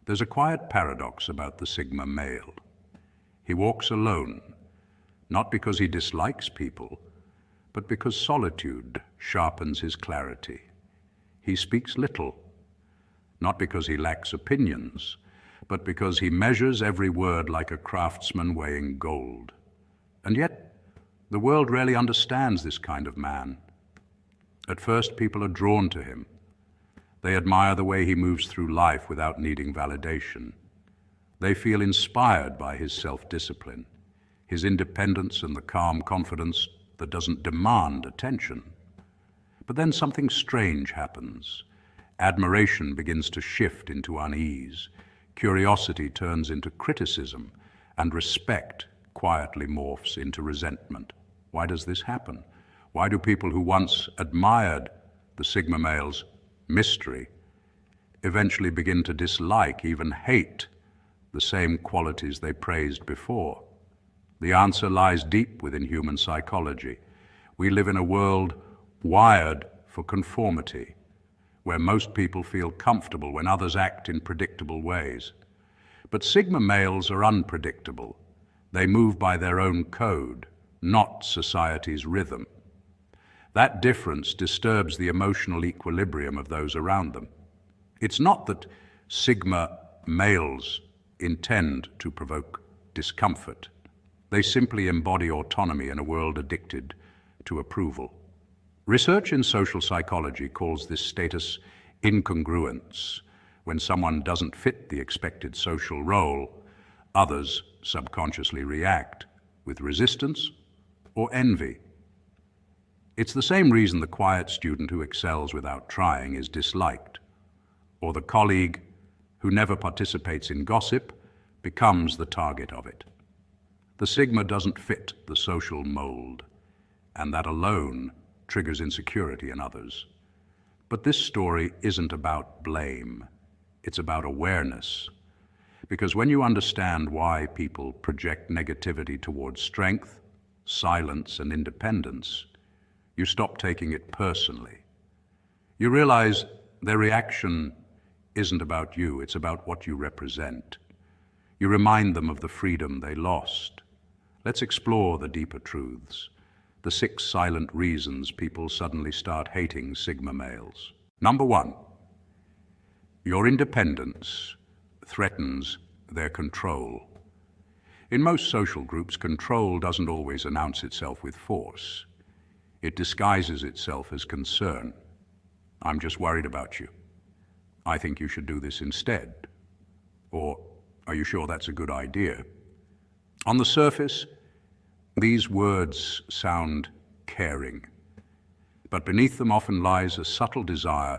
There's a quiet paradox about the Sigma male. He walks alone, not because he dislikes people, but because solitude sharpens his clarity. He speaks little, not because he lacks opinions, but because he measures every word like a craftsman weighing gold. And yet, the world rarely understands this kind of man. At first, people are drawn to him. They admire the way he moves through life without needing validation. They feel inspired by his self-discipline, his independence and the calm confidence that doesn't demand attention. But then something strange happens. Admiration begins to shift into unease. Curiosity turns into criticism, and respect quietly morphs into resentment. Why does this happen? Why do people who once admired the Sigma male's mystery eventually begin to dislike, even hate, the same qualities they praised before? The answer lies deep within human psychology. We live in a world wired for conformity, where most people feel comfortable when others act in predictable ways. But Sigma males are unpredictable. They move by their own code, not society's rhythm. That difference disturbs the emotional equilibrium of those around them. It's not that Sigma males intend to provoke discomfort. They simply embody autonomy in a world addicted to approval. Research in social psychology calls this status incongruence. When someone doesn't fit the expected social role, others subconsciously react with resistance or envy. It's the same reason the quiet student who excels without trying is disliked, or the colleague who never participates in gossip becomes the target of it. The Sigma doesn't fit the social mold, and that alone triggers insecurity in others. But this story isn't about blame. It's about awareness. Because when you understand why people project negativity towards strength, silence, and independence, you stop taking it personally. You realize their reaction isn't about you, it's about what you represent. You remind them of the freedom they lost. Let's explore the deeper truths, the 6 silent reasons people suddenly start hating Sigma males. Number 1, your independence threatens their control. In most social groups, control doesn't always announce itself with force. It disguises itself as concern. I'm just worried about you. I think you should do this instead. Or, are you sure that's a good idea? On the surface, these words sound caring, but beneath them often lies a subtle desire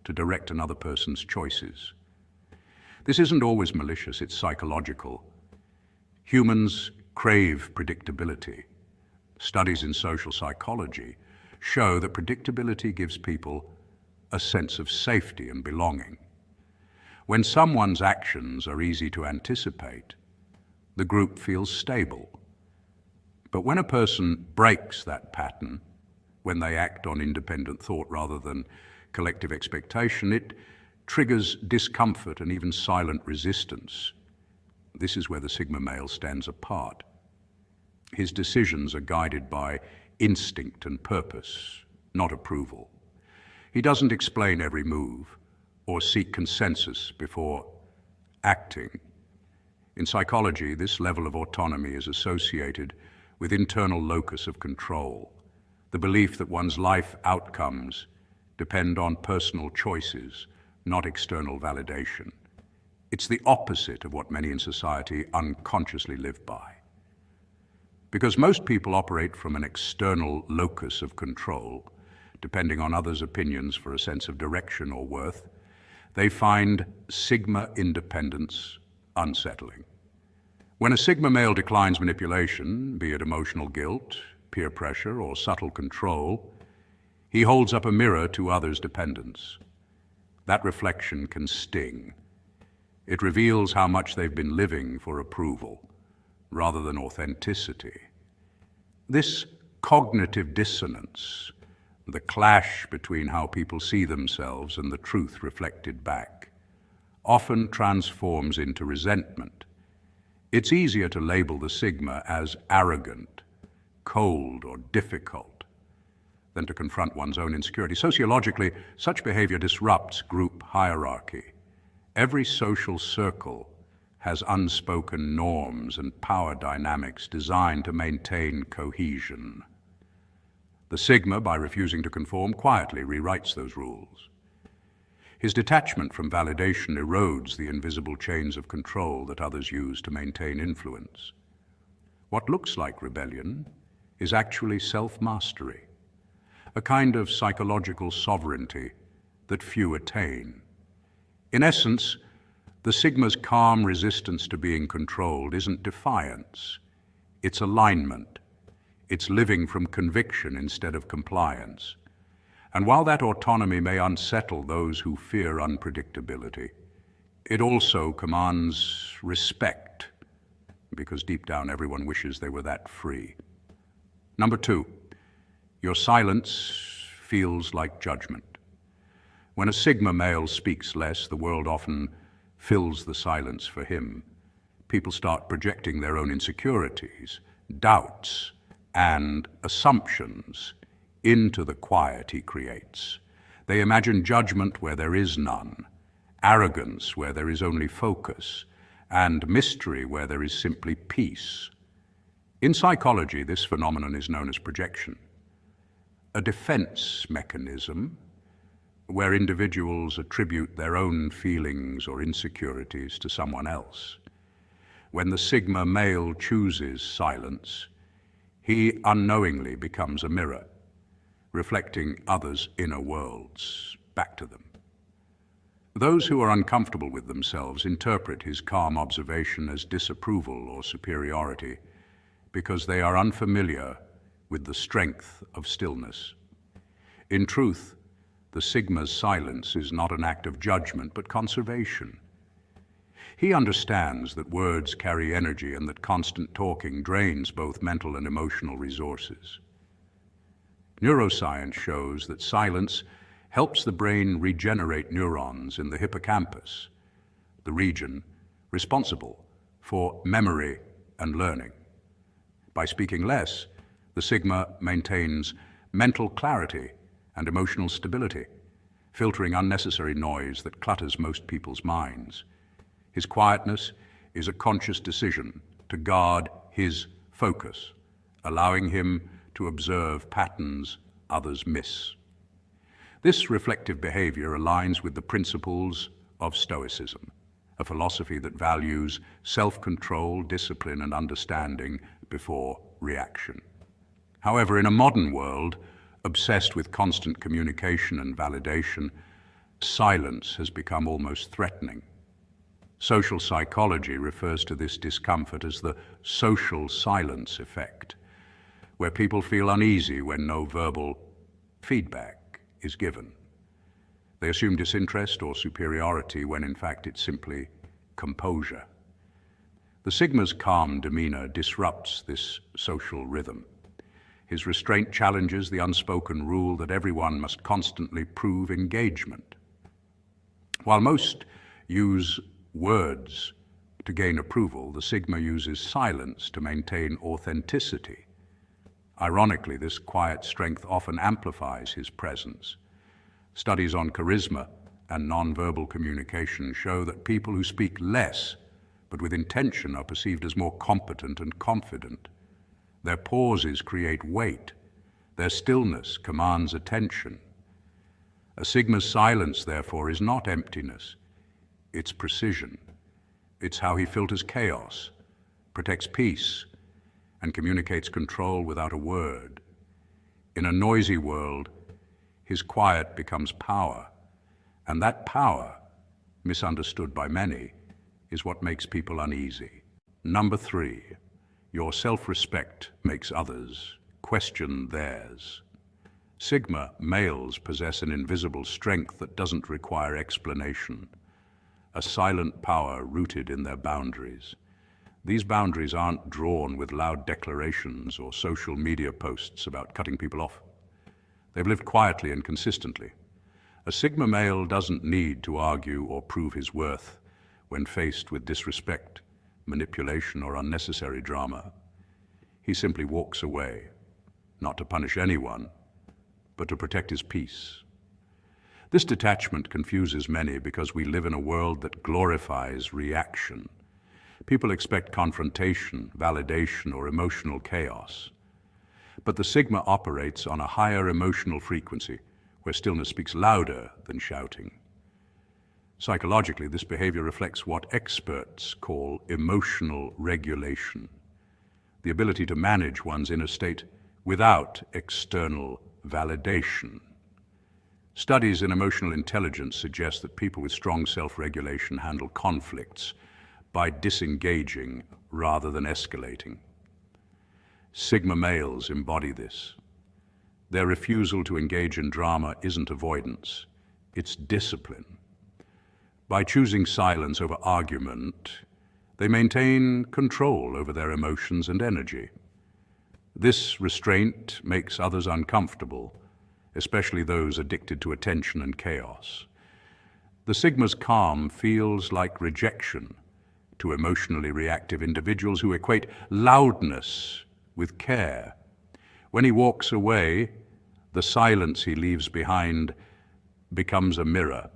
to direct another person's choices. This isn't always malicious, it's psychological. Humans crave predictability. Studies in social psychology show that predictability gives people a sense of safety and belonging. When someone's actions are easy to anticipate, the group feels stable. But when a person breaks that pattern, when they act on independent thought rather than collective expectation, it triggers discomfort and even silent resistance. This is where the Sigma male stands apart. His decisions are guided by instinct and purpose, not approval. He doesn't explain every move or seek consensus before acting. In psychology, this level of autonomy is associated with internal locus of control, the belief that one's life outcomes depend on personal choices, not external validation. It's the opposite of what many in society unconsciously live by. Because most people operate from an external locus of control, depending on others' opinions for a sense of direction or worth, they find Sigma independence unsettling. When a Sigma male declines manipulation, be it emotional guilt, peer pressure, or subtle control, he holds up a mirror to others' dependence. That reflection can sting. It reveals how much they've been living for approval, rather than authenticity. This cognitive dissonance, the clash between how people see themselves and the truth reflected back, often transforms into resentment. It's easier to label the sigma as arrogant, cold, or difficult than to confront one's own insecurity. Sociologically, such behavior disrupts group hierarchy. Every social circle has unspoken norms and power dynamics designed to maintain cohesion. The sigma, by refusing to conform, quietly rewrites those rules. His detachment from validation erodes the invisible chains of control that others use to maintain influence. What looks like rebellion is actually self-mastery, a kind of psychological sovereignty that few attain. In essence, the sigma's calm resistance to being controlled isn't defiance, it's alignment. It's living from conviction instead of compliance. And while that autonomy may unsettle those who fear unpredictability, it also commands respect, because deep down everyone wishes they were that free. Number 2, your silence feels like judgment. When a sigma male speaks less, the world often fills the silence for him. People start projecting their own insecurities, doubts, and assumptions into the quiet he creates. They imagine judgment where there is none, arrogance where there is only focus, and mystery where there is simply peace. In psychology, this phenomenon is known as projection, a defense mechanism where individuals attribute their own feelings or insecurities to someone else. When the sigma male chooses silence, he unknowingly becomes a mirror, reflecting others' inner worlds back to them. Those who are uncomfortable with themselves interpret his calm observation as disapproval or superiority because they are unfamiliar with the strength of stillness. In truth, the sigma's silence is not an act of judgment, but conservation. He understands that words carry energy and that constant talking drains both mental and emotional resources. Neuroscience shows that silence helps the brain regenerate neurons in the hippocampus, the region responsible for memory and learning. By speaking less, the sigma maintains mental clarity and emotional stability, filtering unnecessary noise that clutters most people's minds. His quietness is a conscious decision to guard his focus, allowing him to observe patterns others miss. This reflective behavior aligns with the principles of Stoicism, a philosophy that values self-control, discipline, and understanding before reaction. However, in a modern world obsessed with constant communication and validation, silence has become almost threatening. Social psychology refers to this discomfort as the social silence effect, where people feel uneasy when no verbal feedback is given. They assume disinterest or superiority when in fact it's simply composure. The sigma's calm demeanor disrupts this social rhythm. His restraint challenges the unspoken rule that everyone must constantly prove engagement. While most use words to gain approval, the sigma uses silence to maintain authenticity. Ironically, this quiet strength often amplifies his presence. Studies on charisma and nonverbal communication show that people who speak less but with intention are perceived as more competent and confident. Their pauses create weight. Their stillness commands attention. A sigma's silence, therefore, is not emptiness. It's precision. It's how he filters chaos, protects peace, and communicates control without a word. In a noisy world, his quiet becomes power, and that power, misunderstood by many, is what makes people uneasy. Number 3, your self-respect makes others question theirs. Sigma males possess an invisible strength that doesn't require explanation, a silent power rooted in their boundaries. These boundaries aren't drawn with loud declarations or social media posts about cutting people off. They've lived quietly and consistently, A Sigma male doesn't need to argue or prove his worth when faced with disrespect, manipulation, or unnecessary drama. He simply walks away, not to punish anyone, but to protect his peace. This detachment confuses many because we live in a world that glorifies reaction. People expect confrontation, validation, or emotional chaos. But the Sigma operates on a higher emotional frequency, where stillness speaks louder than shouting. Psychologically, this behavior reflects what experts call emotional regulation, the ability to manage one's inner state without external validation. Studies in emotional intelligence suggest that people with strong self-regulation handle conflicts by disengaging rather than escalating. Sigma males embody this. Their refusal to engage in drama isn't avoidance, it's discipline. By choosing silence over argument, they maintain control over their emotions and energy. This restraint makes others uncomfortable, especially those addicted to attention and chaos. The Sigma's calm feels like rejection to emotionally reactive individuals who equate loudness with care. When he walks away, the silence he leaves behind becomes a mirror.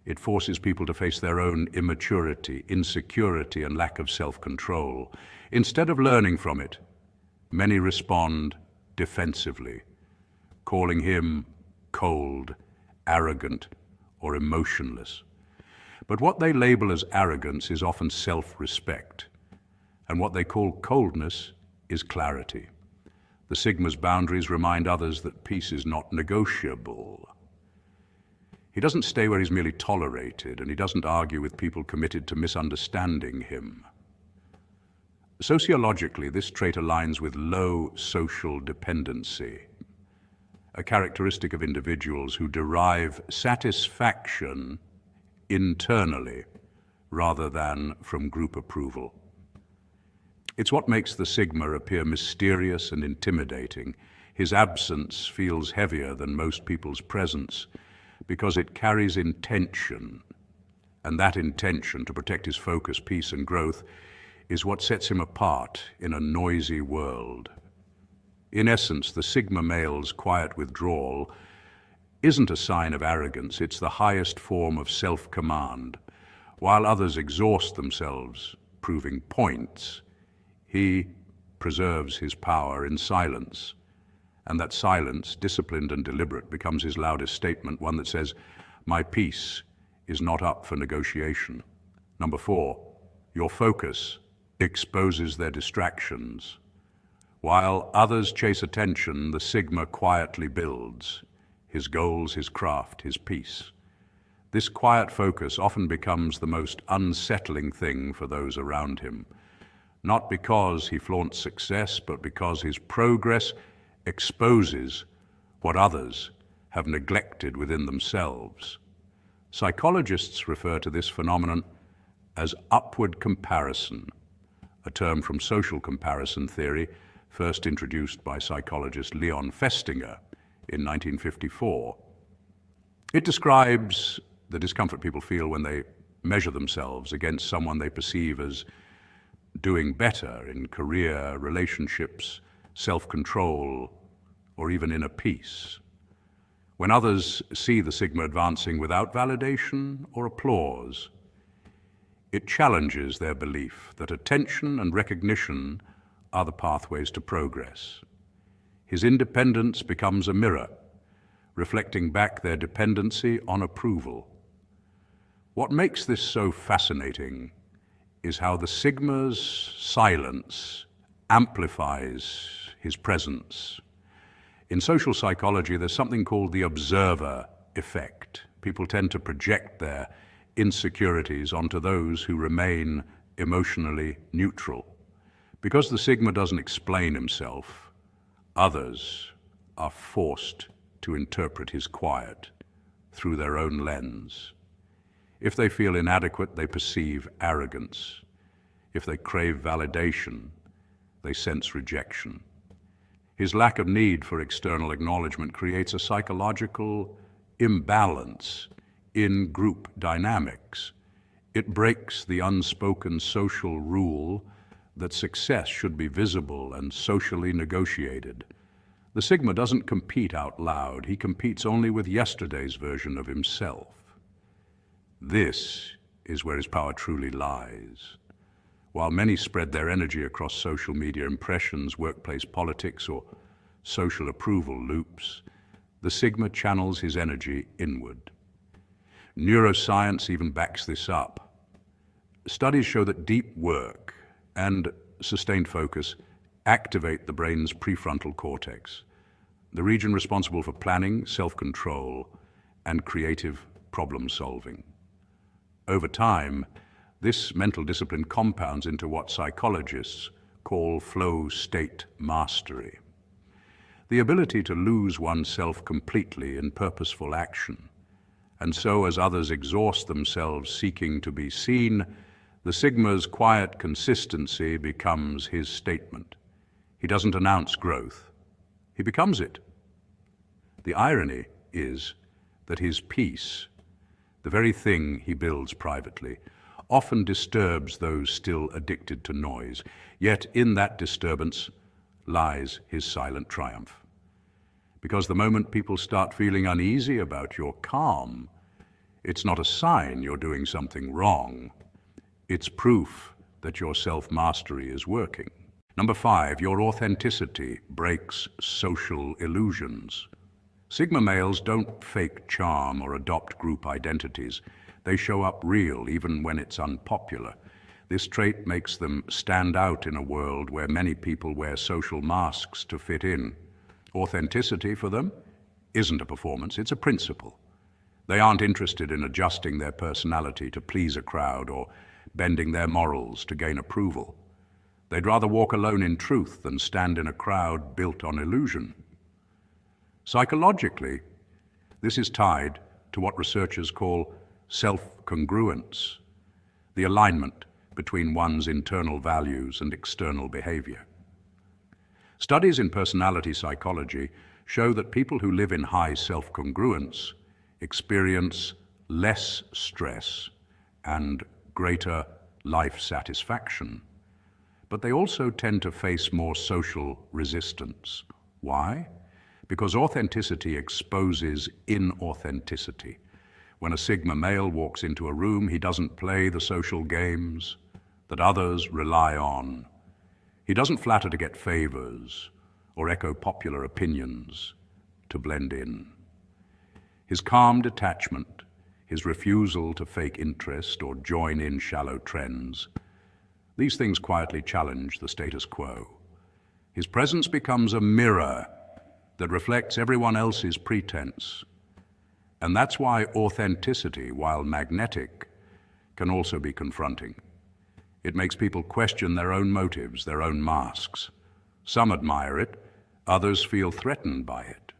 It forces people to face their own immaturity, insecurity, and lack of self-control. Instead of learning from it, many respond defensively, calling him cold, arrogant, or emotionless. But what they label as arrogance is often self-respect, and what they call coldness is clarity. The Sigma's boundaries remind others that peace is not negotiable. He doesn't stay where he's merely tolerated, and he doesn't argue with people committed to misunderstanding him. Sociologically, this trait aligns with low social dependency, a characteristic of individuals who derive satisfaction internally rather than from group approval. It's what makes the Sigma appear mysterious and intimidating. His absence feels heavier than most people's presence because it carries intention, and that intention to protect his focus, peace, and growth is what sets him apart in a noisy world. In essence, the Sigma male's quiet withdrawal isn't a sign of arrogance, it's the highest form of self-command. While others exhaust themselves proving points, he preserves his power in silence. And that silence, disciplined and deliberate, becomes his loudest statement, one that says, "My peace is not up for negotiation." Number 4, your focus exposes their distractions. While others chase attention, the Sigma quietly builds his goals, his craft, his peace. This quiet focus often becomes the most unsettling thing for those around him, not because he flaunts success, but because his progress exposes what others have neglected within themselves. Psychologists refer to this phenomenon as upward comparison, a term from social comparison theory first introduced by psychologist Leon Festinger in 1954. It describes the discomfort people feel when they measure themselves against someone they perceive as doing better in career, relationships, self-control, or even inner peace. When others see the Sigma advancing without validation or applause, it challenges their belief that attention and recognition are the pathways to progress. His independence becomes a mirror, reflecting back their dependency on approval. What makes this so fascinating is how the Sigma's silence amplifies his presence. In social psychology, there's something called the observer effect. People tend to project their insecurities onto those who remain emotionally neutral. Because the Sigma doesn't explain himself, others are forced to interpret his quiet through their own lens. If they feel inadequate, they perceive arrogance. If they crave validation, they sense rejection. His lack of need for external acknowledgement creates a psychological imbalance in group dynamics. It breaks the unspoken social rule that success should be visible and socially negotiated. The Sigma doesn't compete out loud. He competes only with yesterday's version of himself. This is where his power truly lies. While many spread their energy across social media impressions, workplace politics, or social approval loops, the Sigma channels his energy inward. Neuroscience even backs this up. Studies show that deep work and sustained focus activate the brain's prefrontal cortex, the region responsible for planning, self-control, and creative problem-solving. Over time, this mental discipline compounds into what psychologists call flow state mastery. The ability to lose oneself completely in purposeful action. And so, as others exhaust themselves seeking to be seen, the Sigma's quiet consistency becomes his statement. He doesn't announce growth. He becomes it. The irony is that his peace, the very thing he builds privately, often disturbs those still addicted to noise. Yet in that disturbance lies his silent triumph. Because the moment people start feeling uneasy about your calm, it's not a sign you're doing something wrong. It's proof that your self-mastery is working. Number 5, your authenticity breaks social illusions. Sigma males don't fake charm or adopt group identities. They show up real even when it's unpopular. This trait makes them stand out in a world where many people wear social masks to fit in. Authenticity for them isn't a performance, it's a principle. They aren't interested in adjusting their personality to please a crowd or bending their morals to gain approval. They'd rather walk alone in truth than stand in a crowd built on illusion. Psychologically, this is tied to what researchers call self-congruence, the alignment between one's internal values and external behavior. Studies in personality psychology show that people who live in high self-congruence experience less stress and greater life satisfaction. But they also tend to face more social resistance. Why? Because authenticity exposes inauthenticity. When a Sigma male walks into a room, he doesn't play the social games that others rely on. He doesn't flatter to get favors or echo popular opinions to blend in. His calm detachment, his refusal to fake interest or join in shallow trends, these things quietly challenge the status quo. His presence becomes a mirror that reflects everyone else's pretense. And that's why authenticity, while magnetic, can also be confronting. It makes people question their own motives, their own masks. Some admire it, others feel threatened by it.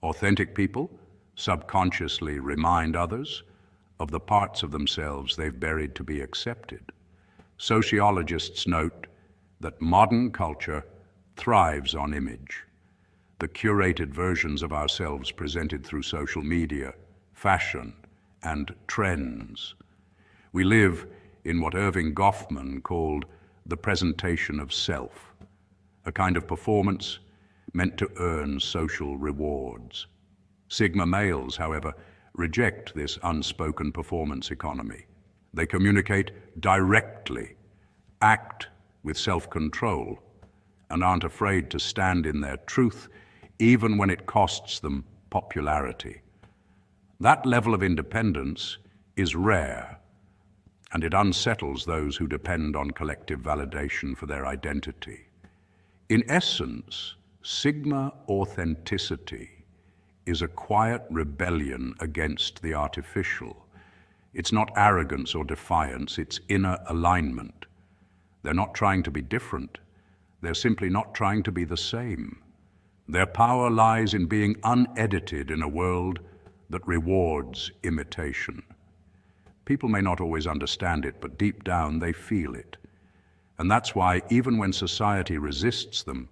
Authentic people subconsciously remind others of the parts of themselves they've buried to be accepted. Sociologists note that modern culture thrives on image, the curated versions of ourselves presented through social media, fashion, and trends. We live in what Irving Goffman called the presentation of self, a kind of performance meant to earn social rewards. Sigma males, however, reject this unspoken performance economy. They communicate directly, act with self-control, and aren't afraid to stand in their truth even when it costs them popularity. That level of independence is rare, and it unsettles those who depend on collective validation for their identity. In essence, Sigma authenticity is a quiet rebellion against the artificial. It's not arrogance or defiance, it's inner alignment. They're not trying to be different. They're simply not trying to be the same. Their power lies in being unedited in a world that rewards imitation. People may not always understand it, but deep down they feel it. And that's why, even when society resists them,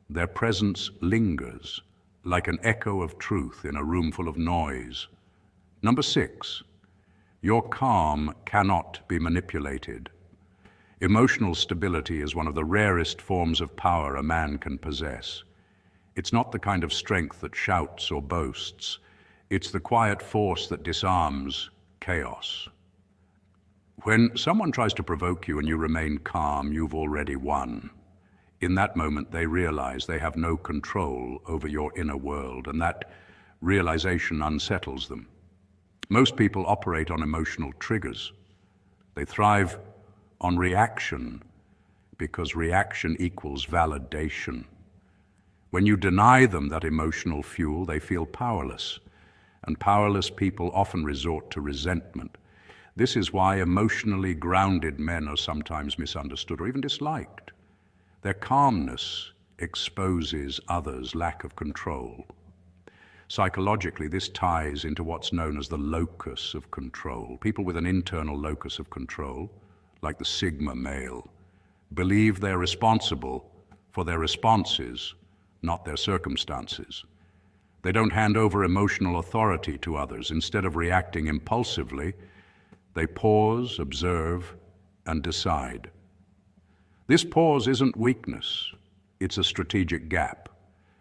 their presence lingers, like an echo of truth in a room full of noise. Number 6, your calm cannot be manipulated. Emotional stability is one of the rarest forms of power a man can possess. It's not the kind of strength that shouts or boasts. It's the quiet force that disarms chaos. When someone tries to provoke you and you remain calm, you've already won. In that moment, they realize they have no control over your inner world, and that realization unsettles them. Most people operate on emotional triggers. They thrive on reaction because reaction equals validation. When you deny them that emotional fuel, they feel powerless, and powerless people often resort to resentment. This is why emotionally grounded men are sometimes misunderstood or even disliked. Their calmness exposes others' lack of control. Psychologically, this ties into what's known as the locus of control. People with an internal locus of control, like the Sigma male, believe they're responsible for their responses, not their circumstances. They don't hand over emotional authority to others. Instead of reacting impulsively, they pause, observe, and decide. This pause isn't weakness, it's a strategic gap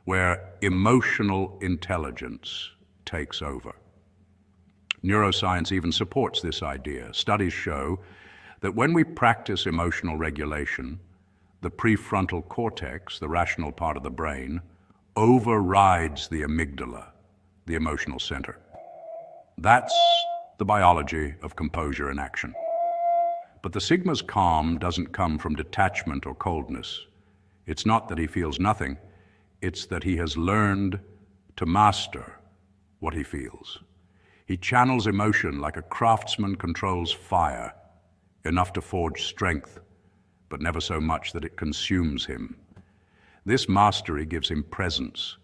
where emotional intelligence takes over. Neuroscience even supports this idea. Studies show that when we practice emotional regulation, the prefrontal cortex, the rational part of the brain, overrides the amygdala, the emotional center. That's the biology of composure in action. But the Sigma's calm doesn't come from detachment or coldness. It's not that he feels nothing, it's that he has learned to master what he feels. He channels emotion like a craftsman controls fire, enough to forge strength, but never so much that it consumes him. This mastery gives him presence.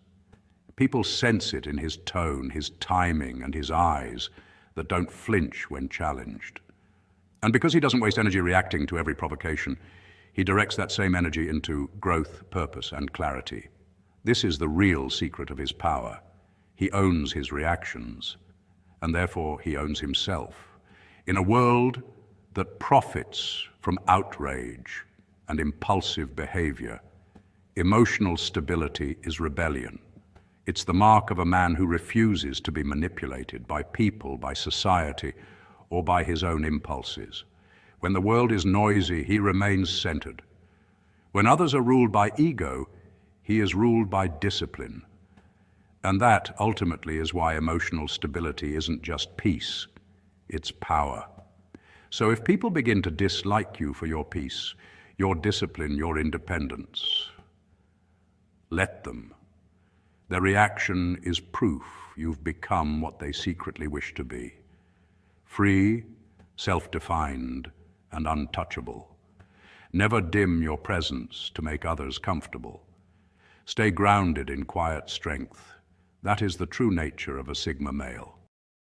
People sense it in his tone, his timing, and his eyes that don't flinch when challenged. And because he doesn't waste energy reacting to every provocation, he directs that same energy into growth, purpose, and clarity. This is the real secret of his power. He owns his reactions, and therefore he owns himself. In a world that profits from outrage and impulsive behavior, emotional stability is rebellion. It's the mark of a man who refuses to be manipulated by people, by society, or by his own impulses. When the world is noisy, he remains centered. When others are ruled by ego, he is ruled by discipline. And that ultimately is why emotional stability isn't just peace, it's power. So if people begin to dislike you for your peace, your discipline, your independence, let them. Their reaction is proof you've become what they secretly wish to be. Free, self-defined, and untouchable. Never dim your presence to make others comfortable. Stay grounded in quiet strength. That is the true nature of a Sigma male.